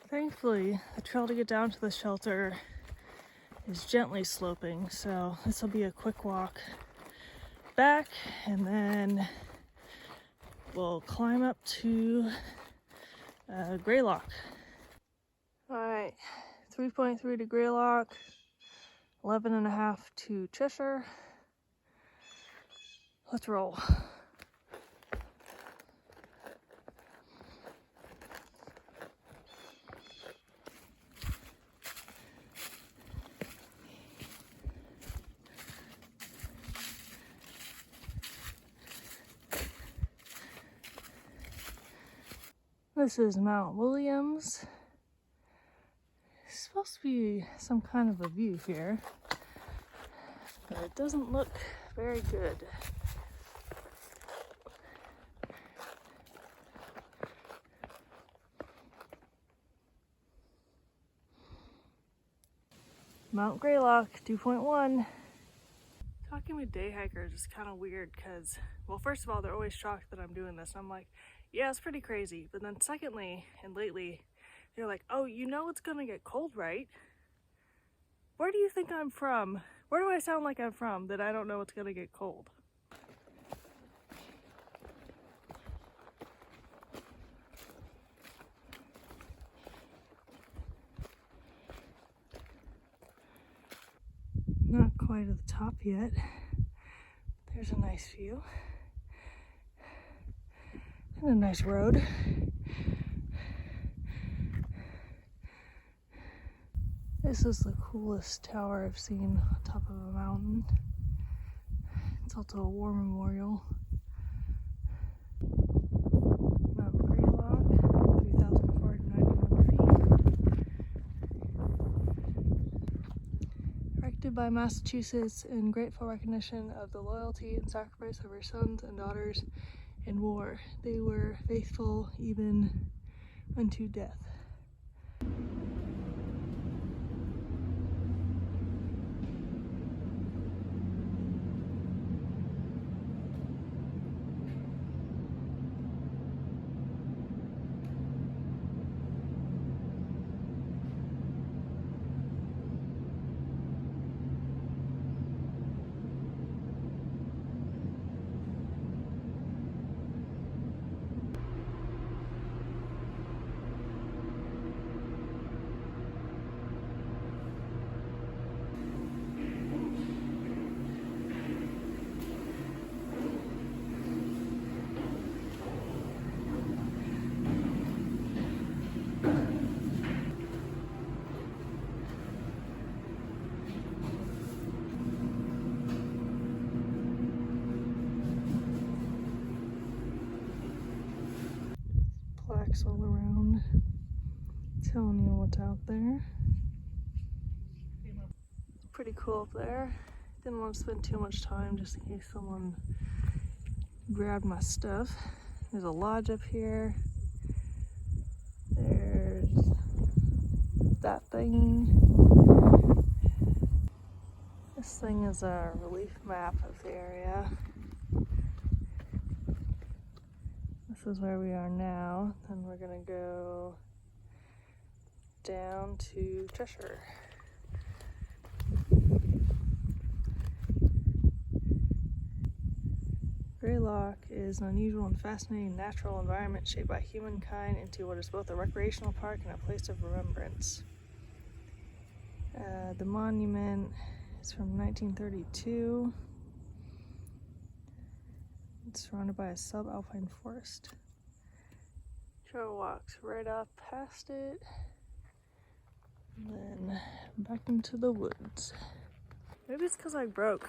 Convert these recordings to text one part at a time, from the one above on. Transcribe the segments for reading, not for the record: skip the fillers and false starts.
Thankfully, the trail to get down to the shelter is gently sloping, so this will be a quick walk back, and then we'll climb up to Greylock. Alright, 3.3 to Greylock, 11.5 to Cheshire. Let's roll. This is Mount Williams. It's supposed to be some kind of a view here, but it doesn't look very good. Mount Greylock 2.1. Talking with day hikers is kind of weird because, well, first of all, they're always shocked that I'm doing this. I'm like, yeah, it's pretty crazy. But then secondly, and lately, they're like, oh, you know it's gonna get cold, right? Where do you think I'm from? Where do I sound like I'm from that I don't know it's gonna get cold? Not quite at the top yet. There's a nice view. And a nice road. This is the coolest tower I've seen on top of a mountain. It's also a war memorial. Mount Greylock, 3,491 feet. Erected by Massachusetts in grateful recognition of the loyalty and sacrifice of her sons and daughters in war. They were faithful even unto death. Plaques all around telling you what's out there. Pretty cool up there. Didn't want to spend too much time just in case someone grabbed my stuff. There's a lodge up here. There's that thing. This thing is a relief map of the area. This is where we are now. Then we're gonna go down to Cheshire. Greylock is an unusual and fascinating natural environment shaped by humankind into what is both a recreational park and a place of remembrance. The monument is from 1932. It's surrounded by a subalpine forest. Trail walks right up past it, and then back into the woods. Maybe it's because I broke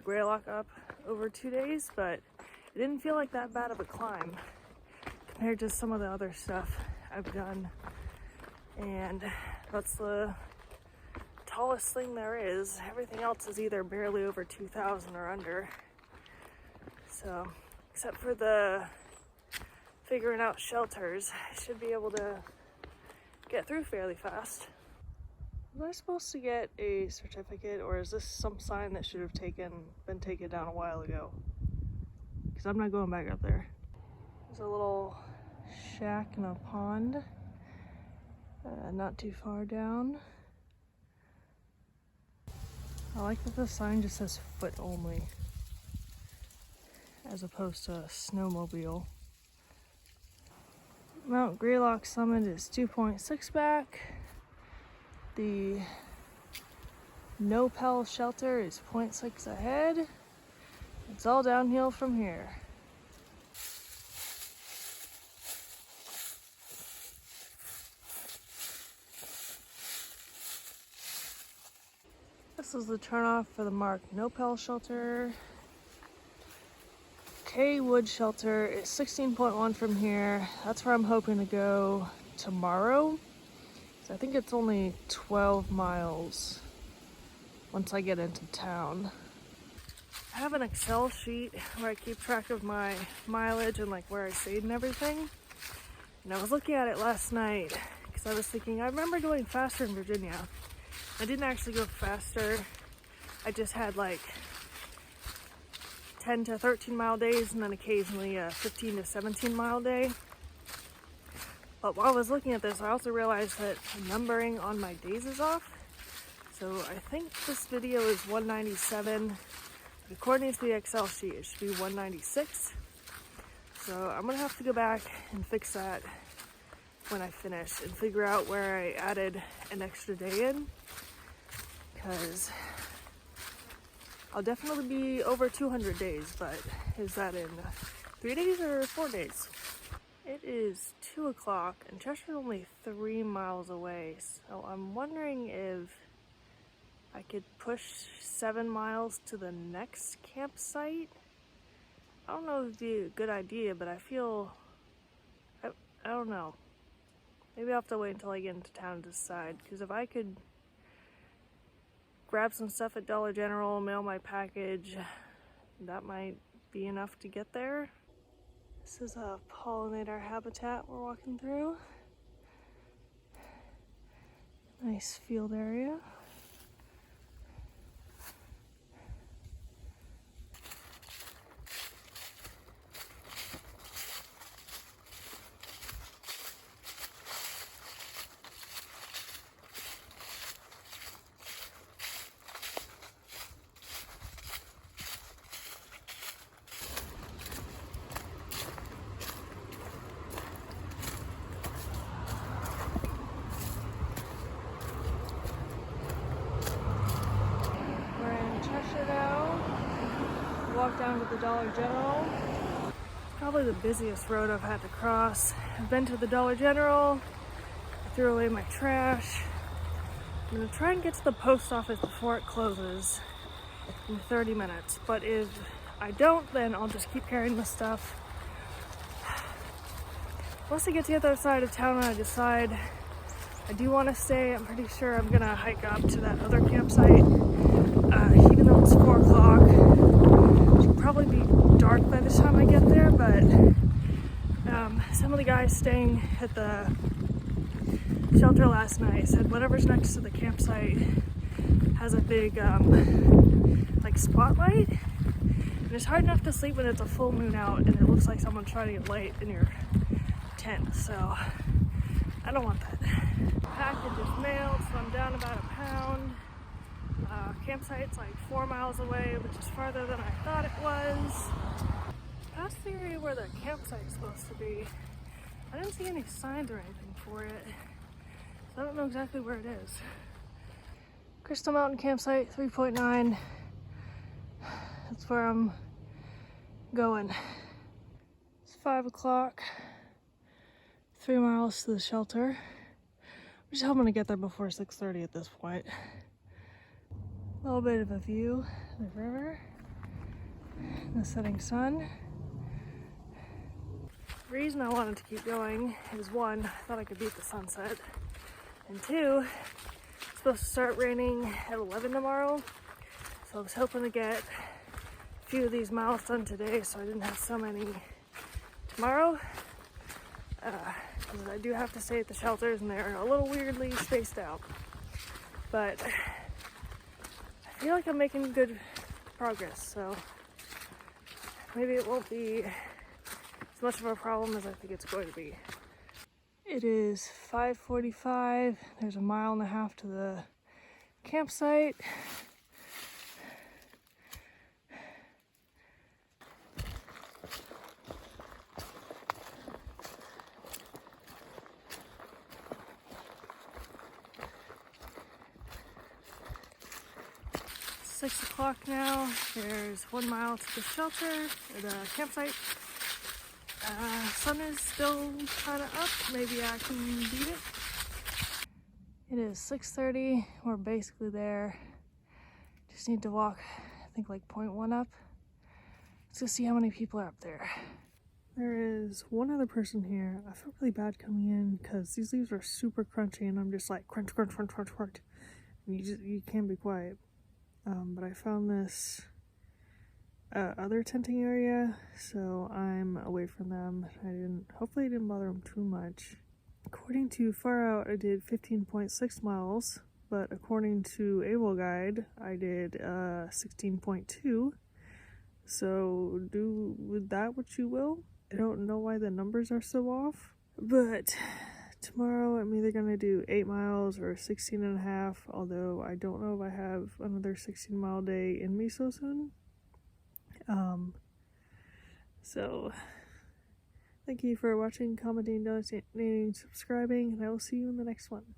Greylock up over 2 days, but it didn't feel like that bad of a climb compared to some of the other stuff I've done. And that's the tallest thing there is. Everything else is either barely over 2,000 or under. So, except for the figuring out shelters, I should be able to get through fairly fast. Was I supposed to get a certificate, or is this some sign that should have been taken down a while ago? Because I'm not going back up there. There's a little shack and a pond. Not too far down. I like that the sign just says foot only, as opposed to snowmobile. Mount Greylock summit is 2.6 back. The no-pell shelter is 0.6 ahead. It's all downhill from here. This is the turnoff for the marked no-pell shelter. K Wood Shelter is 16.1 from here. That's where I'm hoping to go tomorrow. So I think it's only 12 miles once I get into town. I have an Excel sheet where I keep track of my mileage and like where I stayed and everything. And I was looking at it last night because I was thinking, I remember going faster in Virginia. I didn't actually go faster. I just had like 10 to 13 mile days and then occasionally a 15 to 17 mile day. But while I was looking at this, I also realized that the numbering on my days is off. So I think this video is 197. But according to the Excel sheet, it should be 196. So I'm gonna have to go back and fix that when I finish and figure out where I added an extra day in. Because I'll definitely be over 200 days, but is that in 3 days or 4 days? It is 2 o'clock and Chester's only 3 miles away, so I'm wondering if I could push 7 miles to the next campsite. I don't know if it'd be a good idea, but I feel, I don't know. Maybe I'll have to wait until I get into town to decide, because if I could grab some stuff at Dollar General, mail my package, that might be enough to get there. This is a pollinator habitat we're walking through. Nice field area. Walk down to the Dollar General. It's probably the busiest road I've had to cross. I've been to the Dollar General. I threw away my trash. I'm gonna try and get to the post office before it closes in 30 minutes. But if I don't, then I'll just keep carrying my stuff. Once I get to the other side of town and I decide I do want to stay, I'm pretty sure I'm gonna hike up to that other campsite. Even though it's 4 o'clock, it'll probably be dark by the time I get there, but some of the guys staying at the shelter last night said whatever's next to the campsite has a big like spotlight, and it's hard enough to sleep when it's a full moon out and it looks like someone's trying to get light in your tent, so I don't want that. Package is mailed, so I'm down about a pound. Campsite's like 4 miles away, which is farther than I thought it was. Past the area where the campsite's supposed to be, I didn't see any signs or anything for it, so I don't know exactly where it is. Crystal Mountain Campsite 3.9. That's where I'm going. It's 5 o'clock, 3 miles to the shelter. I'm just hoping to get there before 6:30 at this point. A little bit of a view of the river, the setting sun. The reason I wanted to keep going is 1, I thought I could beat the sunset, and 2, it's supposed to start raining at 11 tomorrow, so I was hoping to get a few of these miles done today so I didn't have so many tomorrow. Because I do have to stay at the shelters and they're a little weirdly spaced out, but I feel like I'm making good progress, so maybe it won't be as much of a problem as I think it's going to be. It is 5:45. There's a mile and a half to the campsite. It's 6 o'clock now. There's 1 mile to the shelter, or the campsite. Sun is still kind of up. Maybe I can beat it. It is 6:30. We're basically there. Just need to walk, I think, like 0.1 up. Let's go see how many people are up there. There is one other person here. I feel really bad coming in because these leaves are super crunchy and I'm just like crunch, crunch, crunch, crunch, crunch. And you can't be quiet. But I found this other tenting area, so I'm away from them. Hopefully I didn't bother them too much. According to Far Out, I did 15.6 miles, but according to Able Guide, I did 16.2. So do with that what you will. I don't know why the numbers are so off, but tomorrow I'm either gonna do 8 miles or 16.5, although I don't know if I have another 16-mile day in me so soon. So thank you for watching, commenting, donating, subscribing, and I will see you in the next one.